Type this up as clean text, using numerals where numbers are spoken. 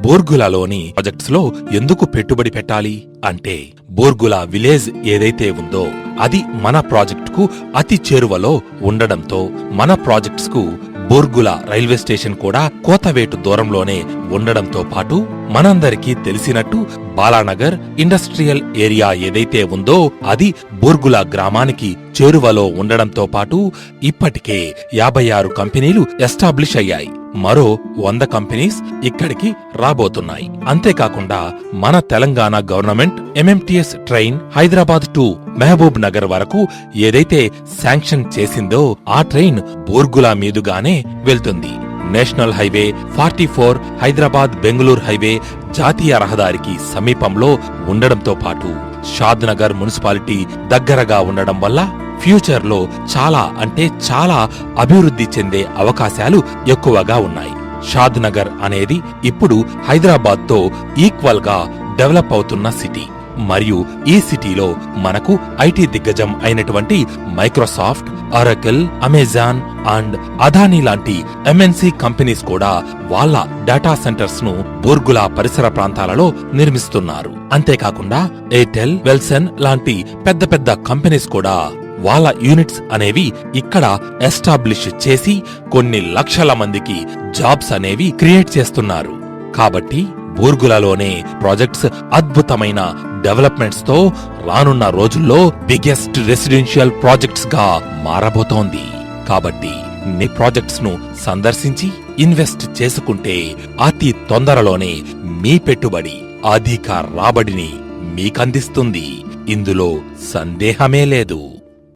బోర్గులాలోని projects లో ఎందుకు పెట్టుబడి పెట్టాలి అంటే, బోర్గులా విలేజ్ ఏదైతే ఉందో అది మన ప్రాజెక్టుకు అతి చేరువలో ఉండడంతో మన ప్రాజెక్ట్స్ కు బోర్గులా రైల్వే స్టేషన్ కూడా కోతవేటు దూరంలోనే ఉండడంతో పాటు మనందరికీ తెలిసినట్టు బాలానగర్ ఇండస్ట్రియల్ ఏరియా ఏదైతే ఉందో అది బోర్గులా గ్రామానికి చేరువలో ఉండడంతో పాటు ఇప్పటికే 56 కంపెనీలు ఎస్టాబ్లిష్ అయ్యాయి. మరో 100 కంపెనీస్ ఇక్కడికి రాబోతున్నాయి. అంతేకాకుండా మన Telangana government MMTS train Hyderabad to Mahbubnagar వరకు ఏదైతే శాంక్షన్ చేసిందో ఆ ట్రైన్ బోర్గులా మీదుగానే వెళ్తుంది. National highway 44 Hyderabad Bengaluru highway జాతీయ రహదారికి సమీపంలో ఉండడంతో పాటు షాద్ నగర్ మున్సిపాలిటీ దగ్గరగా ఉండడం వల్ల ఫ్యూచర్ లో చాలా అభివృద్ధి చెందే అవకాశాలు ఎక్కువగా ఉన్నాయి. షాద్ నగర్ అనేది ఇప్పుడు హైదరాబాద్ తో ఈక్వల్ గా డెవలప్ అవుతున్న సిటీ. మరియు ఈ సిటీలో మనకు ఐటీ దిగ్గజం అయినటువంటి Microsoft, Oracle, Amazon and Adani లాంటి MNC కంపెనీస్ కూడా వాళ్ళ డేటా సెంటర్స్ ను బోర్గులా పరిసర ప్రాంతాలలో నిర్మిస్తున్నారు. అంతేకాకుండా ఎయిర్టెల్, వెల్సన్ లాంటి పెద్ద కంపెనీస్ కూడా వాళ్ళ యూనిట్స్ అనేవి ఇక్కడ ఎస్టాబ్లిష్ చేసి కొన్ని లక్షల మందికి జాబ్స్ అనేవి క్రియేట్ చేస్తున్నారు. కాబట్టి బోర్గులాలోనే ప్రాజెక్ట్స్ అద్భుతమైన డెవలప్మెంట్స్ తో రానున్న రోజుల్లో బిగ్గెస్ట్ రెసిడెన్షియల్ ప్రాజెక్ట్స్ గా మారబోతోంది. కాబట్టి నీ ప్రాజెక్ట్స్ ను సందర్శించి ఇన్వెస్ట్ చేసుకుంటే అతి తొందరలోనే మీ పెట్టుబడి అధిక రాబడిని మీకందిస్తుంది. ఇందులో సందేహమే లేదు.